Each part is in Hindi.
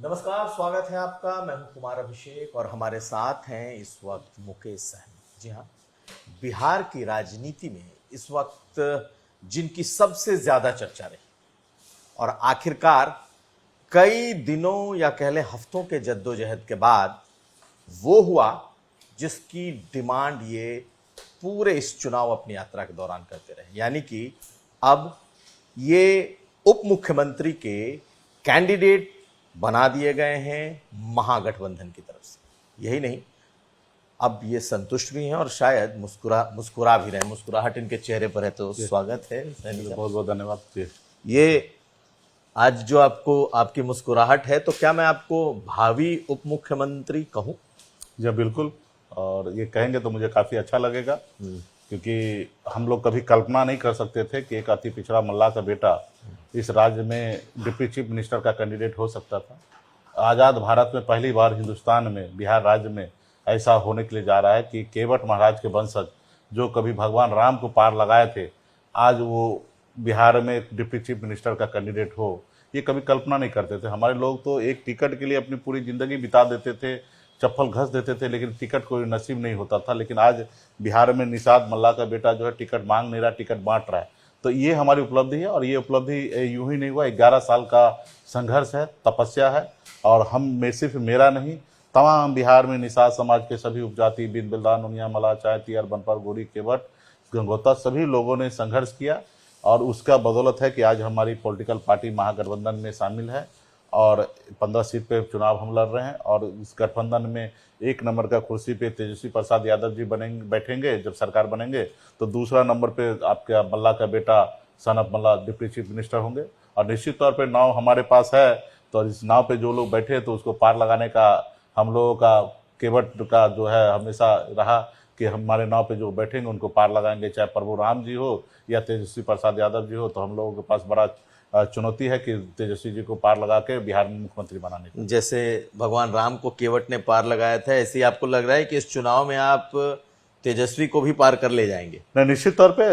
नमस्कार, स्वागत है आपका। मैं हूं कुमार अभिषेक और हमारे साथ हैं इस वक्त मुकेश सहनी। जी हाँ, बिहार की राजनीति में इस वक्त जिनकी सबसे ज्यादा चर्चा रही और आखिरकार कई दिनों या कह लें हफ्तों के जद्दोजहद के बाद वो हुआ जिसकी डिमांड ये पूरे इस चुनाव अपनी यात्रा के दौरान करते रहे, यानी कि अब ये उप मुख्यमंत्री के कैंडिडेट बना दिए गए हैं महागठबंधन की तरफ से। यही नहीं, अब ये संतुष्ट भी हैं और शायद मुस्कुरा भी रहे हैं। मुस्कुराहट इनके चेहरे पर है, तो स्वागत है। बहुत बहुत धन्यवाद। ये आज जो आपको आपकी मुस्कुराहट है, तो क्या मैं आपको भावी उप मुख्यमंत्री कहूं? जी बिल्कुल, और ये कहेंगे तो मुझे काफ़ी अच्छा लगेगा, क्योंकि हम लोग कभी कल्पना नहीं कर सकते थे कि एक अति पिछड़ा मल्लाह का बेटा इस राज्य में डिप्टी चीफ मिनिस्टर का कैंडिडेट हो सकता था। आज़ाद भारत में पहली बार हिंदुस्तान में, बिहार राज्य में ऐसा होने के लिए जा रहा है कि केवट महाराज के वंशज जो कभी भगवान राम को पार लगाए थे, आज वो बिहार में डिप्टी चीफ मिनिस्टर का कैंडिडेट हो, ये कभी कल्पना नहीं करते थे। हमारे लोग तो एक टिकट के लिए अपनी पूरी ज़िंदगी बिता देते थे, चप्पल घस देते थे, लेकिन टिकट कोई नसीब नहीं होता था। लेकिन आज बिहार में निषाद मल्लाह का बेटा जो है टिकट मांग नहीं रहा, टिकट बांट रहा है। तो ये हमारी उपलब्धि है, और ये उपलब्धि यूं ही नहीं हुआ, 11 साल का संघर्ष है, तपस्या है। और हम में सिर्फ मेरा नहीं, तमाम बिहार में निषाद समाज के सभी उपजाति, बिंद बिल्दान, उनिया, मल्लाह, चाय, तियर, बनपर, गोरी, केवट, गंगोता, सभी लोगों ने संघर्ष किया, और उसका बदौलत है कि आज हमारी पॉलिटिकल पार्टी महागठबंधन में शामिल है और 15 सीट पे चुनाव हम लड़ रहे हैं। और इस गठबंधन में 1 नंबर का कुर्सी पे तेजस्वी प्रसाद यादव जी बैठेंगे। जब सरकार बनेंगे तो दूसरा नंबर पे आपका मल्लाह का बेटा son of Mallah deputy chief minister होंगे। और निश्चित तौर पे नाव हमारे पास है, तो इस नाव पे जो लोग बैठे तो उसको पार लगाने का हम लोगों का केवट का जो है हमेशा रहा कि हमारे नाव पे जो बैठेंगे उनको पार लगाएंगे, चाहे प्रभु राम जी हो या तेजस्वी प्रसाद यादव जी हो। तो हम लोगों के पास बड़ा चुनौती है कि तेजस्वी जी को पार लगा के बिहार में मुख्यमंत्री बनाने की। जैसे भगवान राम को केवट ने पार लगाया था, ऐसे ही आपको लग रहा है कि इस चुनाव में आप तेजस्वी को भी पार कर ले जाएंगे? नहीं, निश्चित तौर पे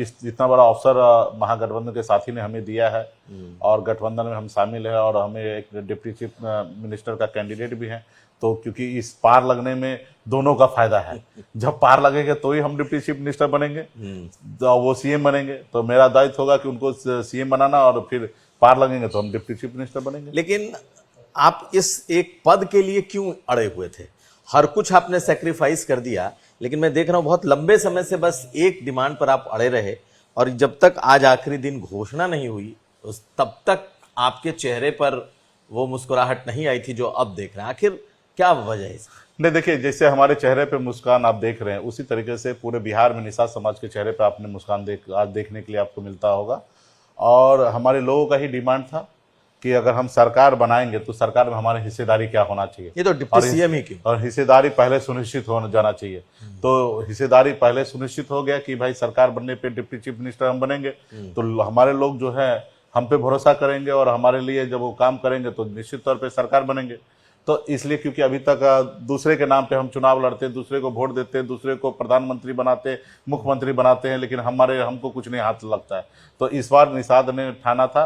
इस इतना बड़ा अवसर महागठबंधन के साथी ने हमें दिया है, और गठबंधन में हम शामिल है, और हमें एक डिप्टी चीफ मिनिस्टर का कैंडिडेट भी है। तो क्योंकि इस पार लगने में दोनों का फायदा है, जब पार लगेंगे तो ही हम डिप्टी चीफ मिनिस्टर बनेंगे, तो वो सीएम बनेंगे। तो मेरा दायित्व होगा कि उनको सीएम बनाना, और फिर पार लगेंगे तो हम डिप्टी चीफ मिनिस्टर बनेंगे। लेकिन आप इस एक पद के लिए क्यों अड़े हुए थे? हर कुछ आपने सेक्रीफाइस कर दिया, लेकिन मैं देख रहा हूं बहुत लंबे समय से बस एक डिमांड पर आप अड़े रहे, और जब तक आज आखिरी दिन घोषणा नहीं हुई तब तक आपके चेहरे पर वो मुस्कुराहट नहीं आई थी जो अब देख रहे हैं। आखिर क्या वजह है? नहीं, देखिए, जैसे हमारे चेहरे पे मुस्कान आप देख रहे हैं, उसी तरीके से पूरे बिहार में निषाद समाज के चेहरे पे आपने मुस्कान आज देखने के लिए आपको मिलता होगा। और हमारे लोगों का ही डिमांड था कि अगर हम सरकार बनाएंगे तो सरकार में हमारी हिस्सेदारी क्या होना चाहिए। ये तो डिप्टी सीएम ही क्यों, और हिस्सेदारी पहले सुनिश्चित हो जाना चाहिए। तो हिस्सेदारी पहले सुनिश्चित हो गया कि भाई सरकार बनने पे डिप्टी चीफ मिनिस्टर हम बनेंगे, तो हमारे लोग जो है हम पे भरोसा करेंगे, और हमारे लिए जब वो काम करेंगे तो निश्चित तौर पे सरकार बनेंगे। तो इसलिए, क्योंकि अभी तक दूसरे के नाम पे हम चुनाव लड़ते, दूसरे को वोट देते, दूसरे को प्रधानमंत्री बनाते, मुख्यमंत्री बनाते हैं, लेकिन हमको कुछ नहीं हाथ लगता है। तो इस बार निषाद ने ठाना था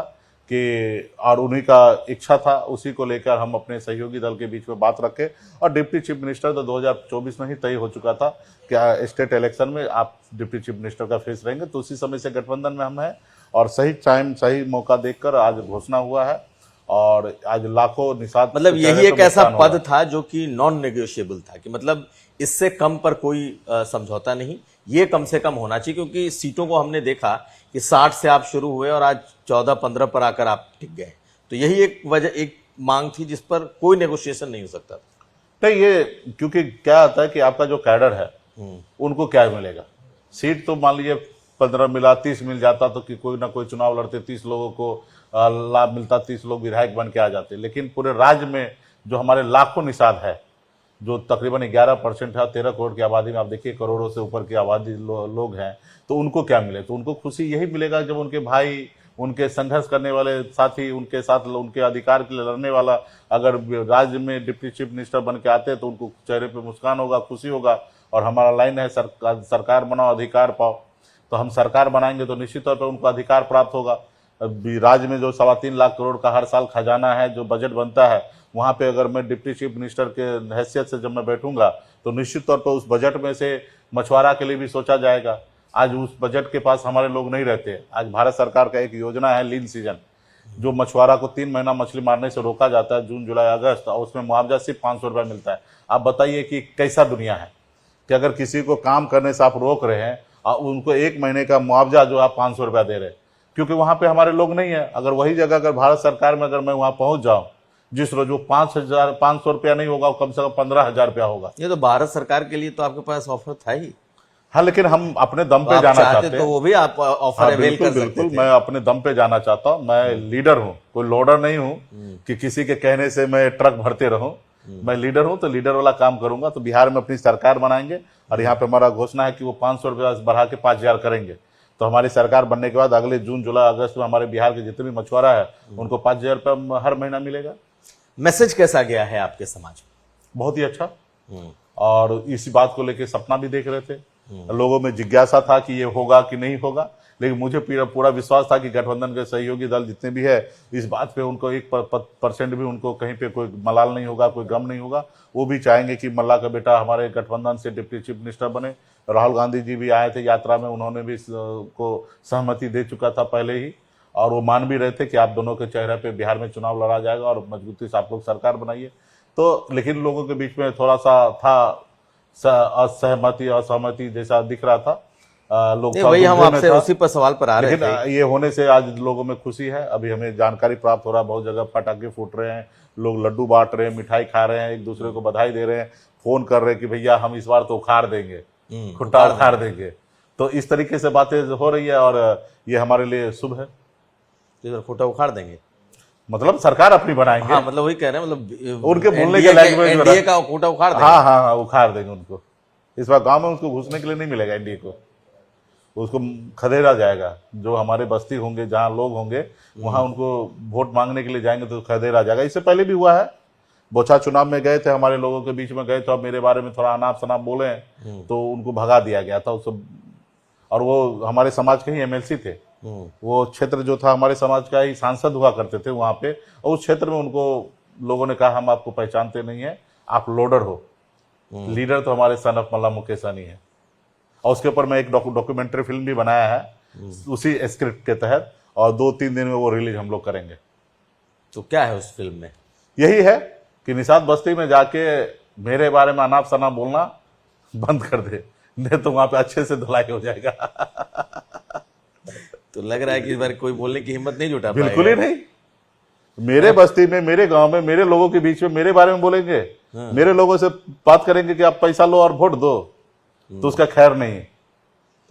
कि, और उन्हीं का इच्छा था, उसी को लेकर हम अपने सहयोगी दल के बीच में बात रखे। और डिप्टी चीफ मिनिस्टर तो 2024 में ही तय हो चुका था कि स्टेट इलेक्शन में आप डिप्टी चीफ मिनिस्टर का फेस रहेंगे। तो उसी समय से गठबंधन में हम हैं, और सही टाइम सही मौका देखकर आज घोषणा हुआ है, और आज लाखों निषाद, मतलब यही एक ऐसा पद था जो कि नॉन नेगोशिएबल था, कि मतलब इससे कम पर कोई समझौता नहीं, ये कम से कम होना चाहिए। क्योंकि सीटों को हमने देखा कि 60 से आप शुरू हुए और आज 14-15 पर आकर आप टिक गए। तो यही एक वजह, एक मांग थी जिस पर कोई नेगोशिएशन नहीं हो सकता था। नहीं, ये क्योंकि क्या आता है कि आपका जो कैडर है उनको क्या मिलेगा। सीट तो मान लीजिए 15 मिला, 30 मिल जाता तो कि कोई ना कोई चुनाव लड़ते, 30 लोगों को लाभ मिलता, 30 लोग विधायक बन के आ जाते। लेकिन पूरे राज्य में जो हमारे लाखों निषाद है, जो तकरीबन 11% है, 13 करोड़ की आबादी में आप देखिए करोड़ों से ऊपर की आबादी लोग हैं, तो उनको क्या मिले? तो उनको खुशी यही मिलेगा जब उनके भाई, उनके संघर्ष करने वाले साथी, उनके साथ उनके अधिकार के लिए लड़ने वाला अगर राज्य में डिप्टी चीफ मिनिस्टर बन के आते हैं तो उनको चेहरे पे मुस्कान होगा, खुशी होगा। और हमारा लाइन है सरकार बनाओ, अधिकार पाओ। तो हम सरकार बनाएंगे तो निश्चित तौर पर उनको अधिकार प्राप्त होगा। अभी राज्य में जो 3.25 लाख करोड़ का हर साल खजाना है, जो बजट बनता है, वहाँ पे अगर मैं डिप्टी चीफ मिनिस्टर के हैसियत से जब मैं बैठूंगा तो निश्चित तौर पर उस बजट में से मछुआरा के लिए भी सोचा जाएगा। आज उस बजट के पास हमारे लोग नहीं रहते। आज भारत सरकार का एक योजना है लीन सीजन, जो मछुआरा को 3 महीना मछली मारने से रोका जाता है, जून जुलाई अगस्त, और उसमें मुआवजा सिर्फ 500 रुपये मिलता है। आप बताइए कि कैसा दुनिया है कि अगर किसी को काम करने से आप रोक रहे हैं और उनको 1 महीने का मुआवजा जो आप 500 रुपया दे रहे हैं, क्योंकि वहाँ पे हमारे लोग नहीं है। अगर वही जगह अगर भारत सरकार में अगर मैं वहाँ पहुँच जाऊँ, जिस रोज वो 5,500 रुपया नहीं होगा, वो कम से कम 15,000 रुपया होगा। ये तो भारत सरकार के लिए तो आपके पास ऑफर था ही। हाँ, लेकिन हम अपने दम पे आप जाना चाहते चाहते तो हैं। वो भी आप ऑफर हाँ, अवेल कर बिल्कुल सकते बिल्कुल, थे। मैं अपने दम पे जाना चाहता हूँ। मैं लीडर हूँ, कोई लोडर नहीं हूँ कि किसी के कहने से मैं ट्रक भरते रहूँ। मैं लीडर हूँ तो लीडर वाला काम करूंगा। तो बिहार में अपनी सरकार बनाएंगे और यहाँ पे हमारा घोषणा है कि वो 500 रुपया बढ़ा के 5,000 करेंगे। तो हमारी सरकार बनने के बाद अगले जून जुलाई अगस्त में हमारे बिहार के जितने भी मछुआरा है उनको 5,000 रुपया हर महीना मिलेगा। मैसेज कैसा गया है आपके समाज में? बहुत ही अच्छा। और इसी बात को लेके सपना भी देख रहे थे। लोगों में जिज्ञासा था कि ये होगा कि नहीं होगा, लेकिन मुझे पूरा विश्वास था कि गठबंधन के सहयोगी दल जितने भी है, इस बात पे उनको 1% भी उनको कहीं पे कोई मलाल नहीं होगा, कोई गम नहीं होगा। वो भी चाहेंगे कि मल्ला का बेटा हमारे गठबंधन से डिप्टी चीफ मिनिस्टर बने। राहुल गांधी जी भी आए थे यात्रा में, उन्होंने भी को सहमति दे चुका था पहले ही, और वो मान भी रहे थे कि आप दोनों के चेहरे पे बिहार में चुनाव लड़ा जाएगा और मजबूती से आप लोग सरकार बनाइए। तो लेकिन लोगों के बीच में थोड़ा सा था असहमति जैसा दिख रहा था। लोग नहीं, वही हम आपसे उसी पर सवाल पर आ रहे थे। लेकिन ये होने से आज लोगों में खुशी है। अभी हमें जानकारी प्राप्त हो रहा है, बहुत जगह पटाखे फूट रहे हैं, लोग लड्डू बांट रहे हैं, मिठाई खा रहे हैं, एक दूसरे को बधाई दे रहे हैं, फोन कर रहे हैं कि भैया हम इस बार तो उखाड़ देंगे, खुट्टा उखाड़ देंगे। तो इस तरीके से बातें हो रही है और ये हमारे लिए शुभ है। इधर खुट्टा उखाड़ देंगे मतलब सरकार अपनी बनाएंगे। हाँ, मतलब वही कह रहे हैं, मतलब उनके बोलने के लैंग्वेज में एनडीए का खुट्टा उखाड़ देंगे। हाँ हाँ हाँ, उखाड़ देंगे उनको। इस बार गांव में उसको घुसने के लिए नहीं मिलेगा एनडीए को, उसको खदेड़ा जाएगा। जो हमारे बस्ती होंगे, जहाँ लोग होंगे, वहां उनको वोट मांगने के लिए जाएंगे तो खदेड़ा जाएगा। इससे पहले भी हुआ है, बोछा चुनाव में गए थे, हमारे लोगों के बीच में गए तो अब मेरे बारे में थोड़ा अनाप शनाप बोले तो उनको भगा दिया गया था उसको। और वो हमारे समाज के ही एमएलसी थे। वो क्षेत्र जो था हमारे समाज का ही सांसद हुआ करते थे वहां पे, और उस क्षेत्र में उनको लोगों ने कहा हम आपको पहचानते नहीं है, आप लोडर हो। लीडर तो हमारे सन ऑफ मल्ला मुकेश सहनी है। और उसके ऊपर मैं एक डॉक्यूमेंट्री फिल्म भी बनाया है उसी स्क्रिप्ट के तहत, और 2-3 दिन में वो रिलीज हम लोग करेंगे। तो क्या है उस फिल्म में? यही है कि निषाद बस्ती में जाके मेरे बारे में अनाप शनाप बोलना बंद कर दे, नहीं तो वहां पे अच्छे से धुलाई हो जाएगा। तो लग रहा है कि इस बार कोई बोलने की हिम्मत नहीं जुटा पाएगा। बिल्कुल ही नहीं। मेरे बस्ती में, मेरे गांव में, मेरे लोगों के बीच में मेरे बारे में बोलेंगे, मेरे लोगों से बात करेंगे कि आप पैसा लो और वोट दो, तो उसका खैर नहीं।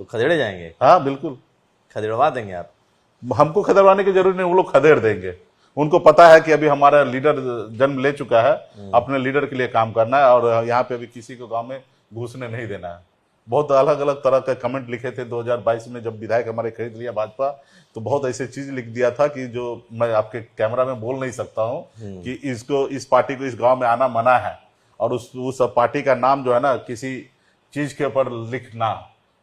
तो खदेड़े जाएंगे? हाँ बिल्कुल, खदेड़वा देंगे आप? हमको खदेड़वाने की जरूरत नहीं, वो लोग खदेड़ देंगे। उनको पता है कि अभी हमारा लीडर जन्म ले चुका है, अपने लीडर के लिए काम करना है और यहाँ पे अभी किसी को गांव में घुसने नहीं देना है। बहुत अलग अलग तरह के कमेंट लिखे थे 2022 में, जब विधायक हमारे खरीद लिया भाजपा, तो बहुत ऐसे चीज लिख दिया था कि जो मैं आपके कैमरा में बोल नहीं सकता हूँ कि इसको, इस पार्टी को इस गांव में आना मना है, और उस पार्टी का नाम जो है ना किसी चीज के ऊपर लिखना,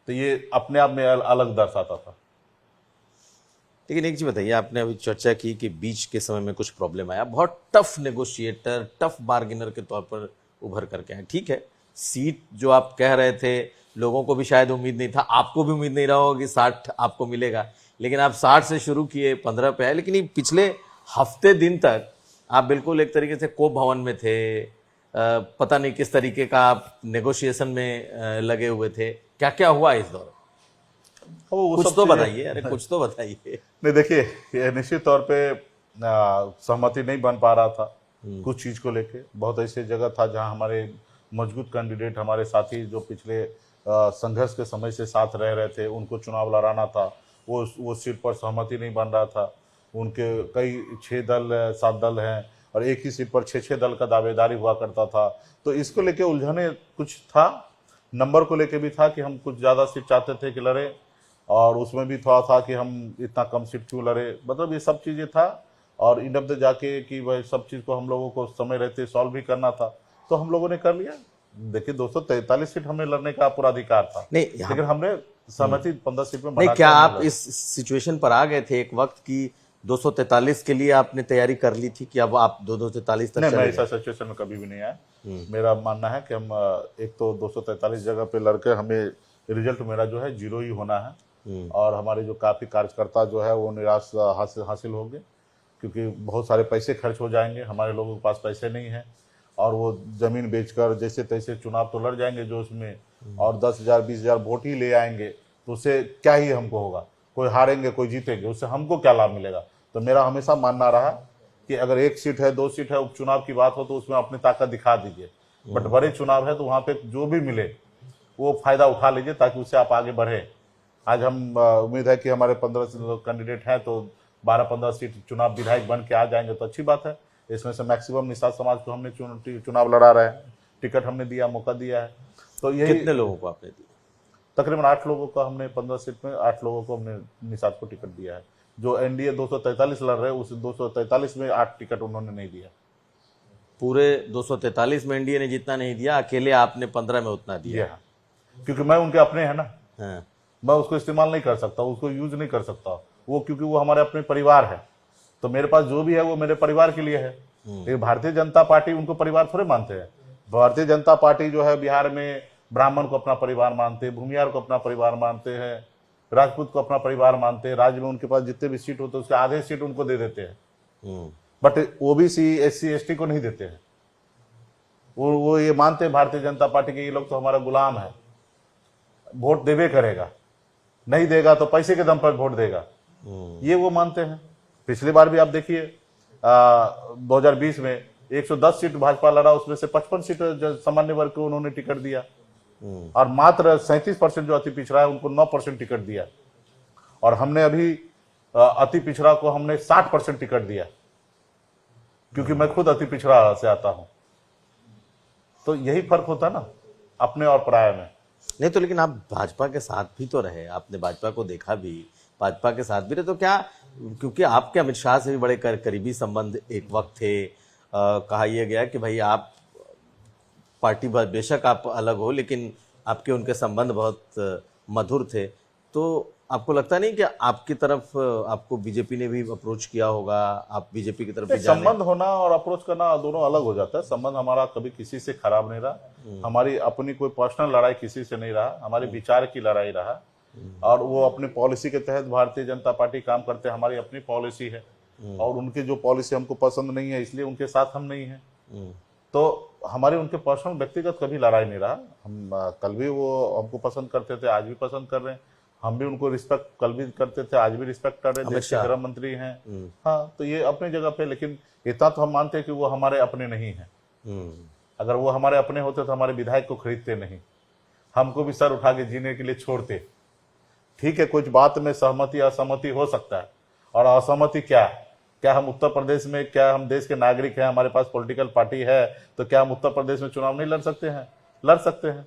तो ये अपने आप में अलग दर्शाता था। लेकिन एक चीज बताइए, आपने अभी चर्चा की कि बीच के समय में कुछ प्रॉब्लम आया, बहुत टफ नेगोशिएटर, टफ बार्गेनर के तौर पर उभर करके आए। ठीक है, सीट जो आप कह रहे थे लोगों को भी शायद उम्मीद नहीं था, आपको भी उम्मीद नहीं रहा होगा कि 60 आपको मिलेगा, लेकिन आप 60 से शुरू किए, 15 पे आए। लेकिन ये पिछले हफ्ते दिन तक आप बिल्कुल एक तरीके से कोप भवन में थे, पता नहीं किस तरीके का आप नेगोशिएशन में लगे हुए थे। क्या क्या हुआ इस दौरान? कुछ तो बताइए, अरे कुछ तो बताइए। नहीं देखिए, निश्चित तौर पे सहमति नहीं बन पा रहा था कुछ चीज को लेके। बहुत ऐसे जगह था जहां हमारे मजबूत कैंडिडेट, हमारे साथी जो पिछले संघर्ष के समय से साथ रह रहे थे, उनको चुनाव लड़ाना था, वो सीट पर सहमति नहीं बन रहा था। उनके कई 6 दल 7 दल हैं और एक ही सीट पर 6 दल का दावेदारी हुआ करता था। तो इसको लेके उलझने कुछ था, नंबर को लेके भी था कि हम कुछ ज़्यादा सीट चाहते थे कि लड़े, और उसमें भी थोड़ा था कि हम इतना कम सीट क्यों लड़े। मतलब ये सब चीज़ें था, और इन अब जाके कि वह सब चीज़ को हम लोगों को समय रहते सॉल्व भी करना था, तो हम लोगों ने कर लिया। देखिए 243 सीट हमें लड़ने का पूरा अधिकार था, नहीं, लेकिन हमने सहमति 15 सीट में नहीं, बना क्या के आप हम इस सिचुएशन पर आ गए थे एक वक्त की 243 के लिए आपने तैयारी कर ली थी कि अब आप 243 तक नहीं, मैं चले ऐसा गए? सिचुएशन में कभी भी नहीं आया। मेरा मानना है कि हम एक तो 243 जगह पे लड़के, हमें रिजल्ट मेरा जो है 0 ही होना है। और हमारे जो काफ़ी कार्यकर्ता जो है वो निराश हासिल होंगे, क्योंकि बहुत सारे पैसे खर्च हो जाएंगे, हमारे लोगों के पास पैसे नहीं हैं। और वो ज़मीन बेचकर जैसे तैसे चुनाव तो लड़ जाएंगे जो उसमें, और 10,000 20,000 वोट ही ले आएंगे, तो उससे क्या ही हमको होगा? कोई हारेंगे कोई जीतेंगे, उससे हमको क्या लाभ मिलेगा? तो मेरा हमेशा मानना रहा कि अगर 1 सीट है 2 सीट है उपचुनाव की बात हो तो उसमें अपनी ताकत दिखा दीजिए, बट बड़े चुनाव है तो वहाँ पे जो भी मिले वो फायदा उठा लीजिए, ताकि उससे आप आगे बढ़े। आज हम उम्मीद है कि हमारे 15 कैंडिडेट हैं, तो 12-15 सीट चुनाव विधायक बन के आ जाएंगे तो अच्छी बात है। इसमें से मैक्सिमम निषाद समाज को हमने चुनाव लड़ा रहे हैं, टिकट हमने दिया, मौका दिया है। तो यही कितने लोगों को आपने दिया? तकरीबन 8 लोगों का हमने 15 सीट में 8 लोगों को हमने निषाद को टिकट दिया है। जो एनडीए 243 लड़ रहे हैं उस 243 में 8 टिकट उन्होंने नहीं दिया। पूरे 243 में एनडीए ने जितना नहीं दिया, अकेले आपने 15 में उतना दिया। है क्योंकि मैं उनके अपने हैं ना, हाँ। मैं उसको इस्तेमाल नहीं कर सकता, उसको यूज नहीं कर सकता, वो क्योंकि वो हमारे अपने परिवार है। तो मेरे पास जो भी है वो मेरे परिवार के लिए है। लेकिन भारतीय जनता पार्टी उनको परिवार थोड़े मानते हैं। भारतीय जनता पार्टी जो है बिहार में ब्राह्मण को अपना परिवार मानते हैं, भूमियार को अपना परिवार मानते हैं, राजपूत को अपना परिवार मानते हैं। राज्य में उनके पास जितने भी सीट होते हैं उसके आधे सीट उनको दे देते हैं, बट ओबीसी एससी एसटी को नहीं देते हैं। वो ये मानते हैं भारतीय जनता पार्टी के ये लोग तो हमारा गुलाम है, वोट देवे करेगा, नहीं देगा तो पैसे के दम पर वोट देगा, ये वो मानते हैं। पिछली बार भी आप देखिए 2020 में 110 सीट भाजपा लड़ा, उसमें से 55 सीट सामान्य वर्ग को उन्होंने टिकट दिया, और मात्र 37% जो अति पिछड़ा है उनको 9% टिकट दिया। और हमने अभी अति पिछड़ा को हमने 60% टिकट दिया, क्योंकि मैं खुद अति पिछड़ा से आता हूं। तो यही फर्क होता है ना अपने और पराये में। नहीं तो लेकिन आप भाजपा के साथ भी तो रहे, आपने भाजपा को देखा भी, भाजपा के साथ भी रहे, तो क्या, क्योंकि आपके अमित शाह से भी बड़े करीबी संबंध एक वक्त थे, कहा यह गया कि भाई आप पार्टी बेशक आप अलग हो लेकिन आपके उनके संबंध बहुत मधुर थे, तो आपको लगता नहीं कि आपकी तरफ आपको बीजेपी ने भी अप्रोच किया होगा, आप बीजेपी की तरफ भी जाने? संबंध होना और अप्रोच करना दोनों अलग हो जाता है। संबंध हमारा कभी किसी से खराब नहीं रहा, हमारी अपनी कोई पर्सनल लड़ाई किसी से नहीं रहा, हमारे विचार की लड़ाई रहा। और वो अपनी पॉलिसी के तहत भारतीय जनता पार्टी काम करते हैं, हमारी अपनी पॉलिसी है, और उनकी जो पॉलिसी हमको पसंद नहीं है इसलिए उनके साथ हम नहीं हैं। तो हमारी उनके पर्सनल व्यक्तिगत कभी लड़ाई नहीं रहा। हम कल भी वो हमको पसंद करते थे, आज भी पसंद कर रहे हैं, हम भी उनको रिस्पेक्ट कल भी करते थे, आज भी रिस्पेक्ट कर रहे हैं, देश के गृह मंत्री हैं। हाँ, तो ये अपनी जगह पे, लेकिन इतना तो हम मानते हैं कि वो हमारे अपने नहीं हैं। अगर वो हमारे अपने होते तो हमारे विधायक को खरीदते नहीं, हमको भी सर उठा के जीने के लिए छोड़ते। ठीक है, कुछ बात में सहमति असहमति हो सकता है, और असहमति क्या हम उत्तर प्रदेश में, क्या हम देश के नागरिक हैं, हमारे पास पॉलिटिकल पार्टी है, तो क्या हम उत्तर प्रदेश में चुनाव नहीं लड़ सकते हैं? लड़ सकते हैं।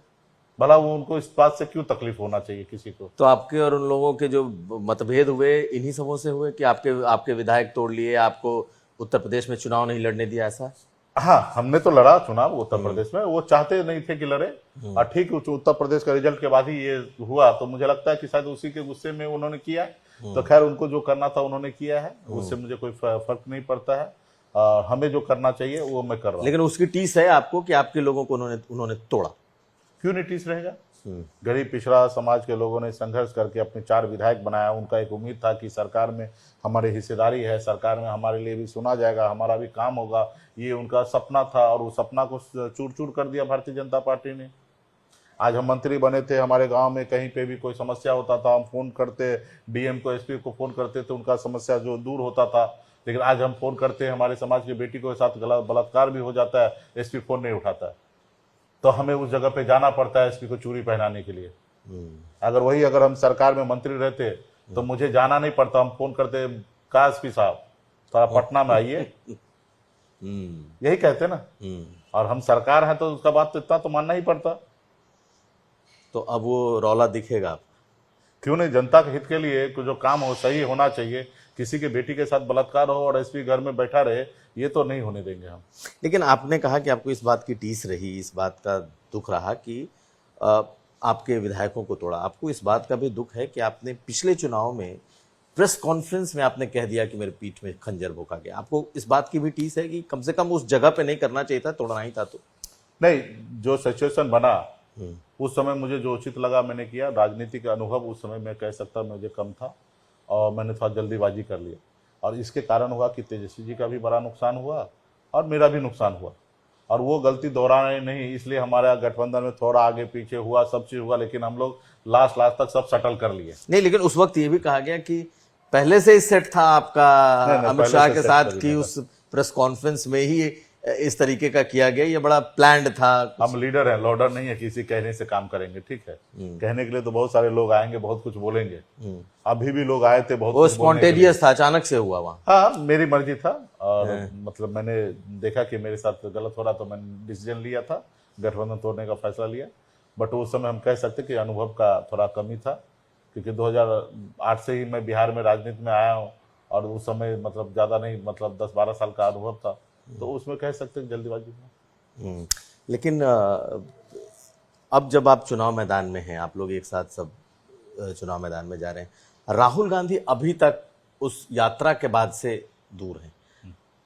भला वो उनको इस बात से क्यों तकलीफ होना चाहिए किसी को? तो आपके और उन लोगों के जो मतभेद हुए इन्हीं सबों से हुए कि आपके विधायक तोड़ लिए, आपको उत्तर प्रदेश में चुनाव नहीं लड़ने दिया, ऐसा? हाँ, हमने तो लड़ा चुनाव उत्तर प्रदेश में, वो चाहते नहीं थे कि लड़े, और ठीक उत्तर प्रदेश का रिजल्ट के बाद ही ये हुआ, तो मुझे लगता है कि शायद उसी के गुस्से में उन्होंने किया। तो खैर, उनको जो करना था उन्होंने किया है, उससे मुझे कोई फर्क नहीं पड़ता है। हमें जो करना चाहिए वो मैं कर रहा हूँ। लेकिन उसकी टीस है आपको कि आपके लोगों को उन्होंने तोड़ा? क्यों नहीं टीस रहेगा? गरीब पिछड़ा समाज के लोगों ने संघर्ष करके अपने 4 विधायक बनाया। उनका एक उम्मीद था कि सरकार में हमारी हिस्सेदारी है, सरकार में हमारे लिए भी सुना जाएगा, हमारा भी काम होगा, ये उनका सपना था, और उस सपना को चूर चूर कर दिया भारतीय जनता पार्टी ने। आज हम मंत्री बने थे, हमारे गांव में कहीं पे भी कोई समस्या होता था, हम फोन करते, डीएम को, एसपी को फोन करते थे, उनका समस्या जो दूर होता था। लेकिन आज हम फोन करते हैं, हमारे समाज की बेटी के साथ बलात्कार भी हो जाता है, एसपी फोन नहीं उठाता है, तो हमें उस जगह पे जाना पड़ता है एसपी को चूड़ी पहनाने के लिए। अगर हम सरकार में मंत्री रहते तो मुझे जाना नहीं पड़ता, हम फोन करते, का एसपी साहब थोड़ा पटना में आइए, यही कहते ना। और हम सरकार है तो उसका बात तो इतना तो मानना ही पड़ता। तो अब वो रौला दिखेगा? क्यों नहीं? जनता के हित के लिए जो काम हो सही होना चाहिए। किसी के बेटी के साथ बलात्कार हो और एसपी घर में बैठा रहे, ये तो नहीं होने देंगे हम। लेकिन आपने कहा कि आपको इस बात की टीस रही, इस बात का दुख रहा कि आपके विधायकों को तोड़ा। आपको इस बात का भी दुख है कि आपने पिछले चुनाव में प्रेस कॉन्फ्रेंस में आपने कह दिया कि मेरे पीठ में खंजर भोंका गया। आपको इस बात की भी टीस है कि कम से कम उस जगह पे नहीं करना चाहिए था, तोड़ना ही था? तो नहीं, जो सिचुएशन बना उस समय मुझे जो उचित लगा मैंने किया। राजनीतिक अनुभव उस समय मैं कह सकता मुझे कम था और मैंने थोड़ा जल्दीबाजी कर लिया, और इसके कारण हुआ कि तेजस्वी जी का भी बड़ा नुकसान हुआ और मेरा भी नुकसान हुआ। और वो गलती दोहराने नहीं, इसलिए हमारा गठबंधन में थोड़ा आगे पीछे हुआ, सब चीज़ हुआ, लेकिन हम लोग लास्ट तक सब सेटल कर लिए। नहीं, लेकिन उस वक्त ये भी कहा गया कि पहले से ही सेट था आपका अमित शाह के साथ कि उस प्रेस कॉन्फ्रेंस में ही इस तरीके का किया गया, ये बड़ा प्लान्ड था। हम लीडर हैं, लॉर्डर नहीं है, किसी कहने से काम करेंगे, ठीक है। कहने के लिए तो बहुत सारे लोग आएंगे, बहुत कुछ बोलेंगे। अभी भी लोग आए थे, बहुत वो स्पॉन्टेनियस था, अचानक से हुआ वहाँ। हाँ, मेरी मर्जी था, और मतलब मैंने देखा कि मेरे साथ गलत हो रहा, तो मैंने डिसीजन लिया था, गठबंधन तोड़ने का फैसला लिया। बट उस समय हम कह सकते कि अनुभव का थोड़ा कमी था, क्योंकि 2008 से ही मैं बिहार में राजनीति में आया हूँ, और उस समय मतलब ज़्यादा नहीं, मतलब 10-12 साल का अनुभव था, तो उसमें कह सकते हैं जल्दीबाजी में। लेकिन अब जब आप चुनाव मैदान में हैं, आप लोग एक साथ सब चुनाव मैदान में जा रहे हैं, राहुल गांधी अभी तक उस यात्रा के बाद से दूर हैं?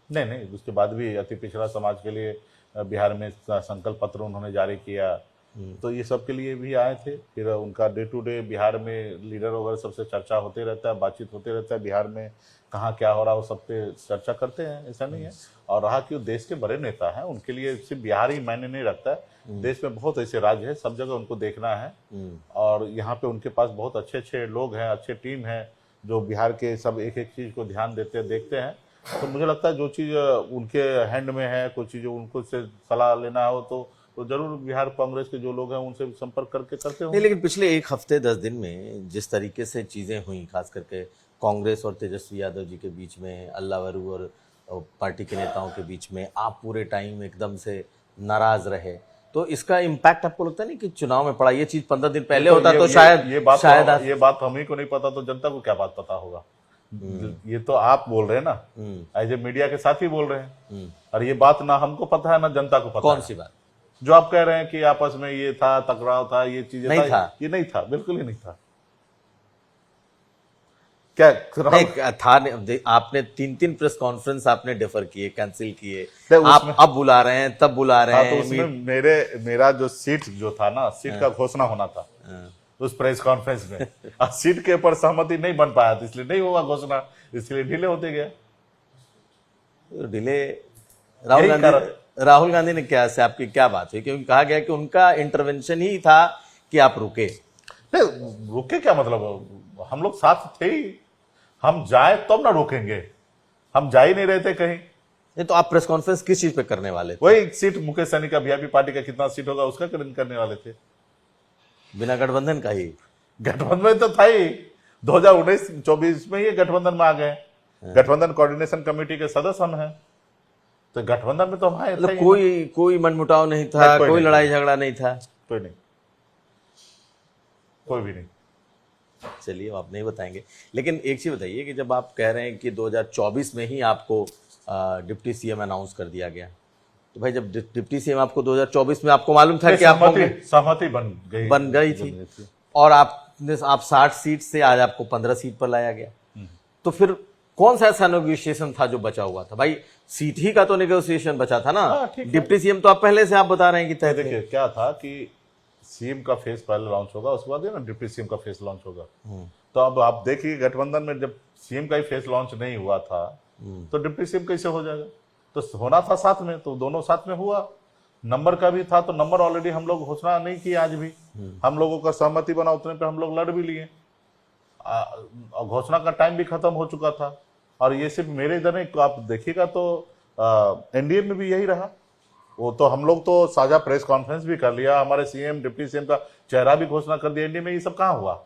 नहीं, उसके बाद भी अति पिछड़ा समाज के लिए बिहार में संकल्प पत्र उन्होंने जारी किया, तो ये सब के लिए भी आए थे। फिर उनका डे टू डे बिहार में लीडर वगैरह सबसे चर्चा होते रहता है, बातचीत होते रहता है, बिहार में कहाँ क्या हो रहा है वो सब पे चर्चा करते हैं, ऐसा नहीं है। और रहा कि वो देश के बड़े नेता हैं, उनके लिए सिर्फ बिहार ही मायने नहीं रखता है, देश में बहुत ऐसे राज्य है, सब जगह उनको देखना है। और यहाँ पे उनके पास बहुत अच्छे अच्छे लोग हैं, अच्छे टीम है, जो बिहार के सब एक एक चीज़ को ध्यान देते हैं, देखते हैं। तो मुझे लगता है जो चीज़ उनके हैंड में है, कोई चीज़ उनको से सलाह लेना हो तो जरूर बिहार कांग्रेस के जो लोग हैं उनसे संपर्क करके करते होंगे। नहीं, लेकिन पिछले एक हफ्ते 10 दिन में जिस तरीके से चीज़ें हुई, खास करके कांग्रेस और तेजस्वी यादव जी के बीच में, अल्लावरू और पार्टी के नेताओं के बीच में, आप पूरे टाइम एकदम से नाराज रहे, तो इसका इम्पैक्ट आपको लगता नहीं कि चुनाव में पड़ा? ये चीज़ 15 दिन पहले होता तो शायद ये बात हम ही को नहीं पता, तो जनता को क्या बात पता होगा? ये तो आप बोल रहे हैं ना, एज ए मीडिया के साथ ही बोल रहे हैं, और ये बात ना हमको पता है ना जनता को पता। कौन सी बात? जो आप कह रहे हैं कि आपस में ये था, टकराव था, ये चीजें नहीं था। ये नहीं था, बिल्कुल ही नहीं था। क्या नहीं था? आपने 3 प्रेस कॉन्फ्रेंस आपने डिफर किए, कैंसिल किए, आप अब बुला रहे हैं, तब बुला रहे हैं। तो उसमें मेरा जो सीट जो था ना, सीट का घोषणा होना था उस प्रेस कॉन्फ्रेंस में, और सीट के ऊपर सहमति नहीं बन पाया था, इसलिए नहीं हुआ घोषणा, इसलिए डिले होते गया। डिले राहुल गांधी ने क्या से आपकी क्या बात हुई? क्योंकि कहा गया कि उनका इंटरवेंशन ही था कि आप रुके। नहीं, रुके क्या मतलब, हम लोग साथ थे ही, हम जाए तब ना रोकेंगे, हम जा ही नहीं रहे थे कहीं। नहीं, तो आप प्रेस कॉन्फ्रेंस किस चीज पे करने वाले थे? वही सीट, मुकेश सहनी का वीआईपी पार्टी का कितना सीट होगा उसका करने वाले थे, बिना गठबंधन का ही। गठबंधन तो था ही, 2019-24 में ये गठबंधन में आ गए। गठबंधन कोऑर्डिनेशन कमेटी के सदस्य हम हैं, तो गठबंधन में तो हम आए थे। कोई मनमुटाव नहीं था, कोई लड़ाई झगड़ा नहीं था? कोई नहीं, कोई भी नहीं। चलिए, आप नहीं बताएंगे, लेकिन एक चीज बताइए कि जब आप कह रहे हैं कि 2024 में ही आपको डिप्टी सीएम अनाउंस कर दिया गया, तो भाई जब डिप्टी सीएम आपको 2024 में आपको मालूम था कि सहमति बन गई थी, और आप 60 सीट से आज आपको 15 सीट पर लाया गया, तो फिर कौन सा ऐसा नेगोशिएशन था जो बचा हुआ था? भाई सीट ही का तो नेगोशिएशन बचा था ना। डिप्टी सीएम तो आप पहले से आप बता रहे हैं कि देखिए क्या था कि सीएम का फेस पहले लॉन्च होगा, उसके बाद ना डिप्टी सीएम का फेस लॉन्च होगा। तो अब आप देखिए गठबंधन में जब सीएम का ही फेस लॉन्च नहीं हुआ था, तो डिप्टी सीएम कैसे हो जाएगा? तो होना था साथ में, तो दोनों साथ में हुआ। नंबर का भी था, तो नंबर ऑलरेडी हम लोग घोषणा नहीं की, आज भी हम लोगों का सहमति बना, उतने पे हम लोग लड़ भी लिए, घोषणा का टाइम भी खत्म हो चुका था। और ये सिर्फ मेरे इधर नहीं, आप देखिएगा तो एनडीए में भी यही रहा। वो तो हम लोग तो साझा प्रेस कॉन्फ्रेंस भी कर लिया, हमारे सीएम डिप्टी सीएम का चेहरा भी घोषणा कर दिया। एनडीए में ये सब कहाँ हुआ?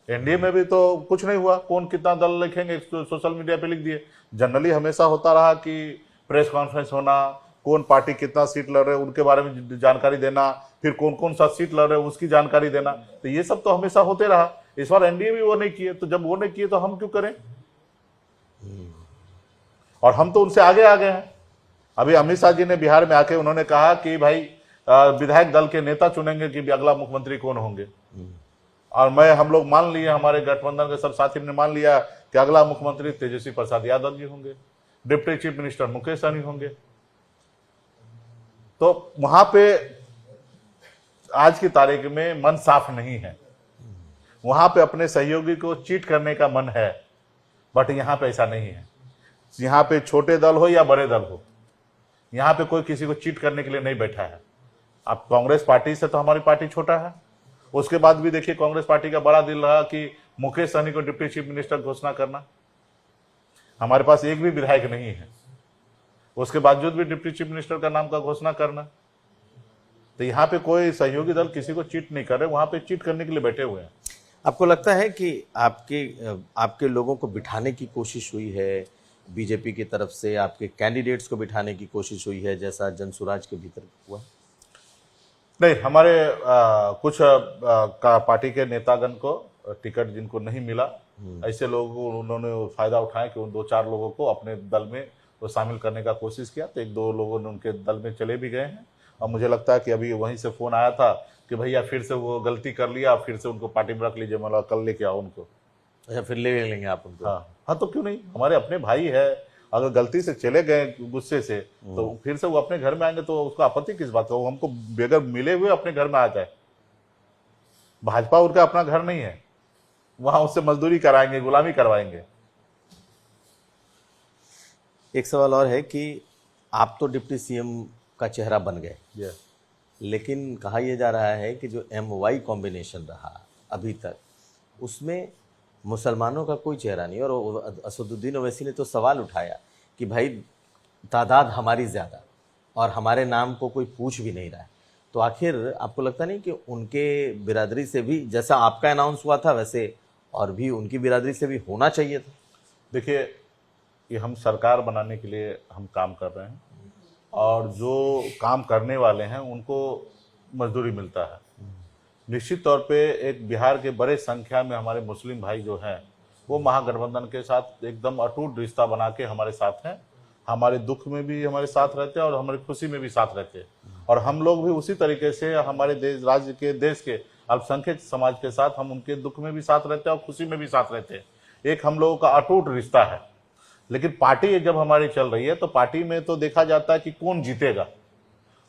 एनडीए में भी तो कुछ नहीं हुआ। कौन कितना दल लिखेंगे, सोशल मीडिया पे लिख दिए। जनरली हमेशा होता रहा कि प्रेस कॉन्फ्रेंस होना, कौन पार्टी कितना सीट लड़ रहे उनके बारे में जानकारी देना, फिर कौन कौन सा सीट लड़ रहे उसकी जानकारी देना, तो ये सब तो हमेशा होते रहा। इस बार एनडीए भी वो नहीं किए, तो जब वो नहीं किए तो हम क्यों करें? और हम तो उनसे आगे आ गए हैं। अभी अमित शाह जी ने बिहार में आके उन्होंने कहा कि भाई विधायक दल के नेता चुनेंगे कि अगला मुख्यमंत्री कौन होंगे। और हम लोग मान लिए, हमारे गठबंधन के सब साथी ने मान लिया कि अगला मुख्यमंत्री तेजस्वी प्रसाद यादव जी होंगे, deputy chief minister Mukesh Sahani होंगे। तो वहां पे आज की तारीख में मन साफ नहीं है, वहां पे अपने सहयोगी को चीट करने का मन है, बट यहां पे ऐसा नहीं है। यहाँ पे छोटे दल हो या बड़े दल हो, यहाँ पे कोई किसी को चीट करने के लिए नहीं बैठा है। अब कांग्रेस पार्टी से तो हमारी पार्टी छोटा है, उसके बाद भी देखिए कांग्रेस पार्टी का बड़ा दिल रहा कि मुकेश सहनी को डिप्टी चीफ मिनिस्टर घोषणा करना। हमारे पास एक भी विधायक नहीं है, उसके बावजूद भी डिप्टी चीफ मिनिस्टर का नाम का घोषणा करना। तो यहाँ पे कोई सहयोगी दल किसी को चीट नहीं कर रहे, वहां पे चीट करने के लिए बैठे हुए हैं। आपको लगता है कि आपके लोगों को बिठाने की कोशिश हुई है, बीजेपी की तरफ से आपके कैंडिडेट्स को बिठाने की कोशिश हुई है, जैसा जनसुराज के भीतर हुआ? नहीं, हमारे कुछ पार्टी के नेतागण को टिकट जिनको नहीं मिला, ऐसे लोगों को उन्होंने फायदा उठाया कि उन 2-4 लोगों को अपने दल में वो शामिल करने का कोशिश किया। तो 1-2 लोगों ने उनके दल में चले भी गए हैं। और मुझे लगता है कि अभी वहीं से फोन आया था कि भैया फिर से वो गलती कर लिया, फिर से उनको पार्टी में रख लीजिए, मतलब कल लेके आओ उनको। अच्छा, फिर ले लेंगे आप उनको? हाँ, तो क्यों नहीं, हमारे अपने भाई है। अगर गलती से चले गए गुस्से से, तो फिर से वो अपने घर में आएंगे तो उसको आपत्ति किस बात का? वो हमको बगैर मिले हुए अपने घर में आ जाए। भाजपा उनका अपना घर नहीं है, वहां उससे मजदूरी कराएंगे, गुलामी करवाएंगे। एक सवाल और है कि आप तो डिप्टी सीएम का चेहरा बन गए, लेकिन कहा यह जा रहा है कि जो MY कॉम्बिनेशन रहा अभी तक, उसमें मुसलमानों का कोई चेहरा नहीं। और असदुद्दीन ओवैसी ने तो सवाल उठाया कि भाई तादाद हमारी ज़्यादा और हमारे नाम को कोई पूछ भी नहीं रहा है। तो आखिर आपको लगता नहीं कि उनके बिरादरी से भी, जैसा आपका अनाउंस हुआ था वैसे और भी उनकी बिरादरी से भी होना चाहिए था? देखिए, ये हम सरकार बनाने के लिए हम काम कर रहे हैं, और जो काम करने वाले हैं उनको मजदूरी मिलता है। निश्चित तौर पे एक बिहार के बड़े संख्या में हमारे मुस्लिम भाई जो हैं, वो महागठबंधन के साथ एकदम अटूट रिश्ता बना के हमारे साथ हैं। हमारे दुख में भी हमारे साथ रहते हैं और हमारी खुशी में भी साथ रहते हैं। और हम लोग भी उसी तरीके से हमारे देश के अल्पसंख्यक समाज के साथ हम उनके दुख में भी साथ रहते हैं और खुशी में भी साथ रहते हैं। एक हम लोगों का अटूट रिश्ता है। लेकिन पार्टी जब हमारी चल रही है तो पार्टी में तो देखा जाता है कि कौन जीतेगा,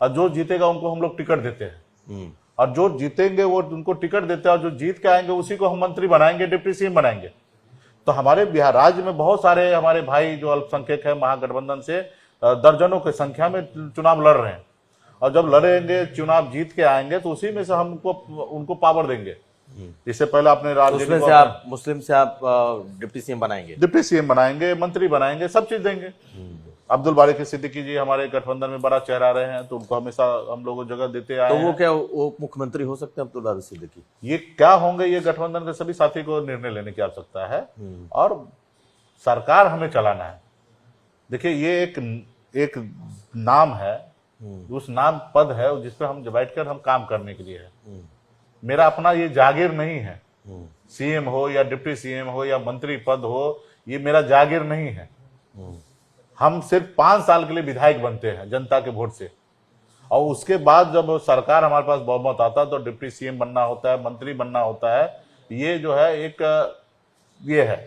और जो जीतेगा उनको हम लोग टिकट देते हैं, और जो जीतेंगे वो उनको टिकट देते हैं, और जो जीत के आएंगे उसी को हम मंत्री बनाएंगे, डिप्टी सीएम बनाएंगे। तो हमारे बिहार राज्य में बहुत सारे हमारे भाई जो अल्पसंख्यक है महागठबंधन से दर्जनों की संख्या में चुनाव लड़ रहे हैं, और जब लड़ेंगे चुनाव जीत के आएंगे तो उसी में से हम उनको पावर देंगे। इससे पहले अपने उसमें से आप मुस्लिम से आप डिप्टी सीएम बनाएंगे, डिप्टी सीएम बनाएंगे, मंत्री बनाएंगे, सब चीज देंगे। अब्दुल बारिक सिद्दीकी जी हमारे गठबंधन में बड़ा चेहरा रहे हैं, तो उनको हमेशा हम लोगों जगह देते आए तो हैं। वो क्या वो मुख्यमंत्री हो सकते हैं अब्दुल बारिक सिद्दीकी? ये क्या होंगे, ये गठबंधन के सभी साथी को निर्णय लेने की आवश्यकता है, और सरकार हमें चलाना है। देखिए, ये एक नाम है, उस नाम पद है जिसपे हम बैठकर हम काम करने के लिए है। मेरा अपना ये जागीर नहीं है, सीएम हो या डिप्टी सीएम हो या मंत्री पद हो, ये मेरा जागीर नहीं है। हम सिर्फ 5 साल के लिए विधायक बनते हैं जनता के वोट से, और उसके बाद जब सरकार हमारे पास बहुमत आता है तो डिप्टी सीएम बनना होता है, मंत्री बनना होता है। ये जो है एक ये है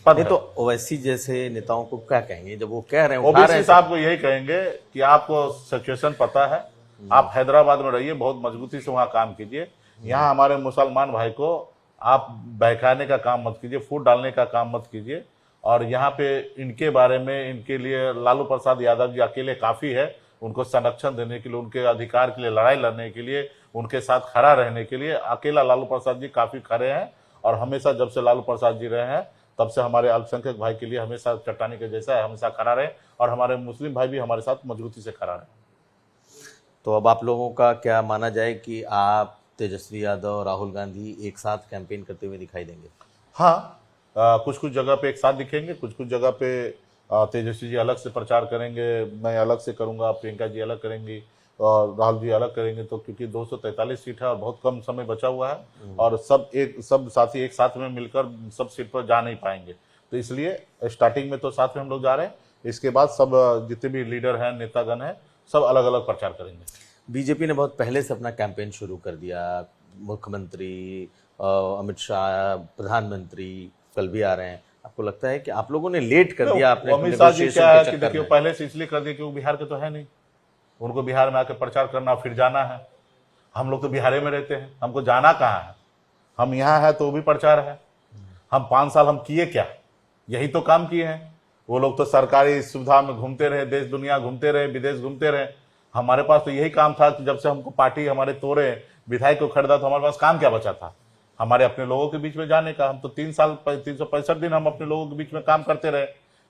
पद है। तो ओवैसी जैसे नेताओं को क्या कहेंगे जब वो कह रहे हैं, ओवैसी साहब को यही कहेंगे कि आपको सिचुएशन पता है, आप हैदराबाद में रहिए, बहुत मजबूती से वहां काम कीजिए। यहाँ हमारे मुसलमान भाई को आप बहकाने का काम मत कीजिए, फूट डालने का काम मत कीजिए। और यहाँ पे इनके बारे में, इनके लिए लालू प्रसाद यादव जी अकेले काफी है, उनको संरक्षण देने के लिए, उनके अधिकार के लिए लड़ाई लड़ने के लिए, उनके साथ खड़ा रहने के लिए अकेला लालू प्रसाद जी काफी खड़े हैं। और हमेशा जब से लालू प्रसाद जी रहे हैं तब से हमारे अल्पसंख्यक भाई के लिए हमेशा चट्टानी के जैसा है, हमेशा खड़ा रहे, और हमारे मुस्लिम भाई भी हमारे साथ मजबूती से खड़ा रहे। तो अब आप लोगों का क्या माना जाए कि आप तेजस्वी यादव, राहुल गांधी एक साथ कैंपेन करते हुए दिखाई देंगे? हाँ, कुछ कुछ जगह पे एक साथ दिखेंगे, कुछ कुछ जगह पे तेजस्वी जी अलग से प्रचार करेंगे, मैं अलग से करूंगा, प्रियंका जी अलग करेंगी और राहुल जी अलग करेंगे। तो क्योंकि 243 सीट है और बहुत कम समय बचा हुआ है, और सब साथी एक साथ में मिलकर सब सीट पर जा नहीं पाएंगे, तो इसलिए स्टार्टिंग में तो साथ में हम लोग जा रहे हैं। इसके बाद सब जितने भी लीडर हैं, नेतागण हैं, सब अलग अलग प्रचार करेंगे। बीजेपी ने बहुत पहले से अपना कैंपेन शुरू कर दिया। मुख्यमंत्री अमित शाह, प्रधानमंत्री कल भी आ रहे हैं। आपको लगता है कि आप लोगों ने लेट कर दिया अपने अमित शाह जी क्या है negotiation के कि चक्कर देखिए में? पहले से इसलिए कर दिया कि वो बिहार के तो है नहीं, उनको बिहार में आके प्रचार करना फिर जाना है। हम लोग तो बिहार में रहते हैं, हमको जाना कहाँ है? हम यहाँ है तो वो भी प्रचार है। हम 5 साल हम किए क्या? यही तो काम किए हैं। वो लोग तो सरकारी सुविधा में घूमते रहे, देश दुनिया घूमते रहे, विदेश घूमते रहे। हमारे पास तो यही काम था कि जब से हमको पार्टी हमारे तोड़े, विधायक को खरीदा, तो हमारे पास काम क्या बचा था? हमारे अपने लोगों के बीच में जाने का। हम तो 3 साल 365 दिन हम अपने लोगों के बीच में काम करते रहे।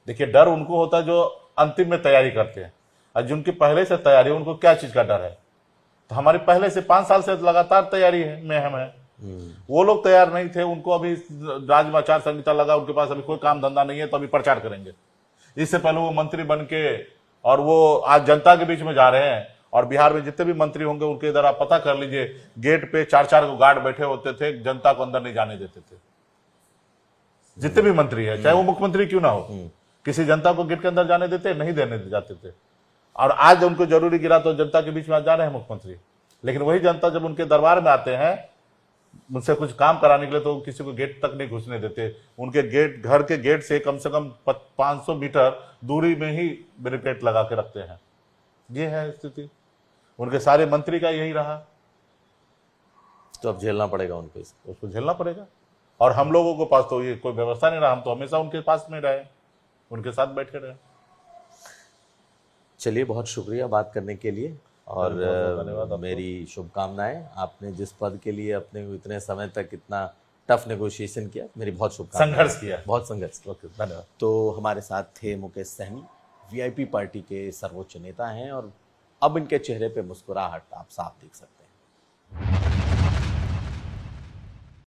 देखिए, डर उनको होता है जो अंतिम में तैयारी करते हैं, और जिनकी पहले से तैयारी है उनको क्या चीज का डर है? तो हमारी पहले से 5 साल से लगातार तैयारी है में हम है। वो लोग तैयार नहीं थे, उनको अभी राज्य आचार संहिता लगा, उनके पास अभी कोई काम धंधा नहीं है, तो अभी प्रचार करेंगे। इससे पहले वो मंत्री बन के और वो आज जनता के बीच में जा रहे हैं। और बिहार में जितने भी मंत्री होंगे उनके इधर आप पता कर लीजिए, गेट पे 4-4 को गार्ड बैठे होते थे, जनता को अंदर नहीं जाने देते थे। जितने भी मंत्री है, चाहे वो मुख्यमंत्री क्यों ना हो, किसी जनता को गेट के अंदर जाने देते नहीं, देने जाते थे। और आज उनको जरूरी गिरा तो जनता के बीच में जा रहे हैं मुख्यमंत्री। लेकिन वही जनता जब उनके दरबार में आते हैं मुझसे कुछ काम कराने के लिए, तो किसी को गेट तक नहीं घुसने देते। उनके गेट, घर के गेट से कम 500 मीटर दूरी में ही बैरिकेड लगा के रखते हैं। ये है स्थिति, उनके सारे मंत्री का यही रहा। तो अब झेलना पड़ेगा उनको इसको। उसको झेलना पड़ेगा। और हम लोगों के पास तो ये कोई व्यवस्था नहीं रहा, हम तो हमेशा उनके पास में रहे, उनके साथ बैठे रहे। चलिए, बहुत शुक्रिया बात करने के लिए, और बहुत धन्यवाद आपको। मेरी शुभकामनाएं। आपने जिस पद के लिए अपने इतने समय तक इतना टफ नेगोशिएशन किया, मेरी बहुत शुभकामनाएं। संघर्ष किया। बहुत संघर्ष किया। ओके, धन्यवाद। तो हमारे साथ थे मुकेश सहनी, वीआईपी पार्टी के सर्वोच्च नेता हैं, और अब इनके चेहरे पे मुस्कुराहट आप साफ देख सकते हैं।